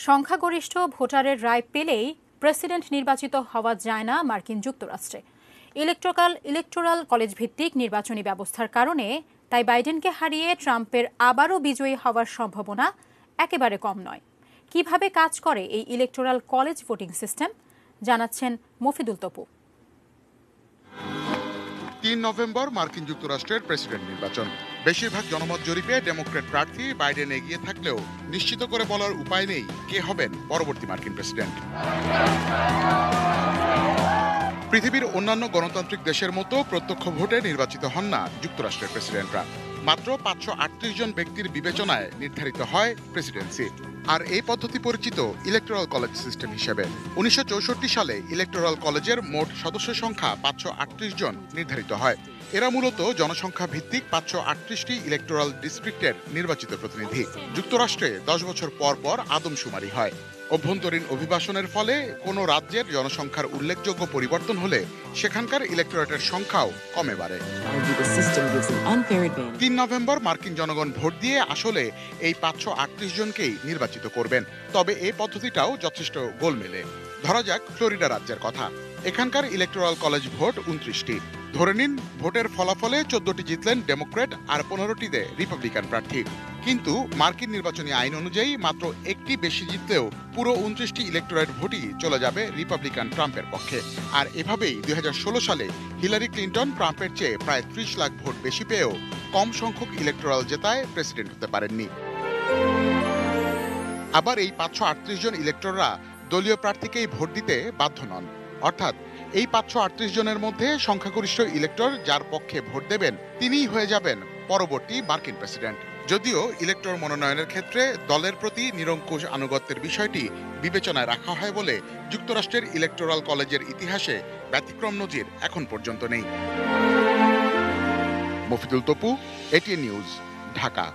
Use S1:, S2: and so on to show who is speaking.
S1: সংখ্যাগরিষ্ঠ ভোটারের রায় পেলেই প্রেসিডেন্ট নির্বাচিত হওয়া যায় না মার্কিন যুক্তরাষ্ট্রে। ইলেকটোরাল কলেজ ভিত্তিক নির্বাচনী ব্যবস্থার কারণে তাই বাইডেনকে হারিয়ে ট্রাম্পের আবারও বিজয়ী হওয়ার সম্ভাবনা একেবারে কম নয়। কিভাবে কাজ করে এই ইলেকটোরাল কলেজ ভোটিং সিস্টেম জানাচ্ছেন মফিদুল তপু।
S2: ৩ নভেম্বর মার্কিন যুক্তরাষ্ট্রের প্রেসিডেন্ট নির্বাচন। বেশিরভাগ জনমত জরিপে ডেমোক্র্যাট প্রার্থী বাইডেন এগিয়ে থাকলেও নিশ্চিত করে বলার উপায় নেই কে হবেন পরবর্তী মার্কিন প্রেসিডেন্ট। পৃথিবীর অন্যান্য গণতান্ত্রিক দেশের মতো প্রত্যক্ষ ভোটে নির্বাচিত হন না যুক্তরাষ্ট্রের প্রেসিডেন্টরা। মাত্র ৫৩৮ জন ব্যক্তির বিবেচনায় নির্ধারিত হয় প্রেসিডেন্সি। আর এই পদ্ধতি পরিচিত ইলেকটোরাল কলেজ সিস্টেম হিসেবে। ১৯৬৪ সালে ইলেকটোরাল কলেজের মোট সদস্য সংখ্যা ৫৩৮ জন নির্ধারিত হয়। এরা মূলত জনসংখ্যা ভিত্তিক ৫৩৮টি ইলেকটোরাল ডিস্ট্রিক্টের নির্বাচিত প্রতিনিধি। যুক্তরাষ্ট্রে ১০ বছর পর পর আদমশুমারি হয়। অভ্যন্তরীণ অভিবাসনের ফলে কোনো রাজ্যের জনসংখ্যার উল্লেখযোগ্য পরিবর্তন হলে সেখানকার ইলেকটোরেটের সংখ্যাও কমে বাড়ে। ৩ নভেম্বর মার্কিন জনগণ ভোট দিয়ে আসলে এই ৫৩৮ জনকেই নির্বাচিত করবেন। তবে এই পদ্ধতিটাও যথেষ্ট গোলমেলে। ধরা যাক ফ্লোরিডা রাজ্যের কথা। এখানকার ইলেকটোরাল কলেজ ভোট ২৯টি। ধরে নিন ভোটের ফলাফলে ১৪টি জিতলেন ডেমোক্র্যাট আর ১৫টিতে রিপাবলিকান প্রার্থী। কিন্তু মার্কিন নির্বাচনী আইন অনুযায়ী মাত্র একটি বেশি জিতলেও পুরো ২৯টি ইলেকটোরেট ভোটই চলে যাবে রিপাবলিকান ট্রাম্পের পক্ষে। আর এভাবেই ২০১৬ সালে হিলারি ক্লিন্টন ট্রাম্পের চেয়ে প্রায় ৩০ লাখ ভোট বেশি পেয়েও কম সংখ্যক ইলেকটোরাল জেতায় প্রেসিডেন্ট হতে পারেননি। আবার এই ৫৩৮ জন ইলেকটররা দলীয় প্রার্থীকেই ভোট দিতে বাধ্য নন। অর্থাৎ এই ৫৩৮ জনের মধ্যে সংখ্যাগরিষ্ঠ ইলেক্টর যার পক্ষে ভোট দেবেন তিনিই হয়ে যাবেন পরবর্তী মার্কিন প্রেসিডেন্ট। যদিও ইলেক্টর মনোনয়নের ক্ষেত্রে দলের প্রতি নিরঙ্কুশ আনুগত্যের বিষয়টি বিবেচনায় রাখা হয় বলে যুক্তরাষ্ট্রের ইলেকটোরাল কলেজের ইতিহাসে ব্যতিক্রম নজির এখন পর্যন্ত নেই। Mofidul Tapu, ATN News, Dhaka.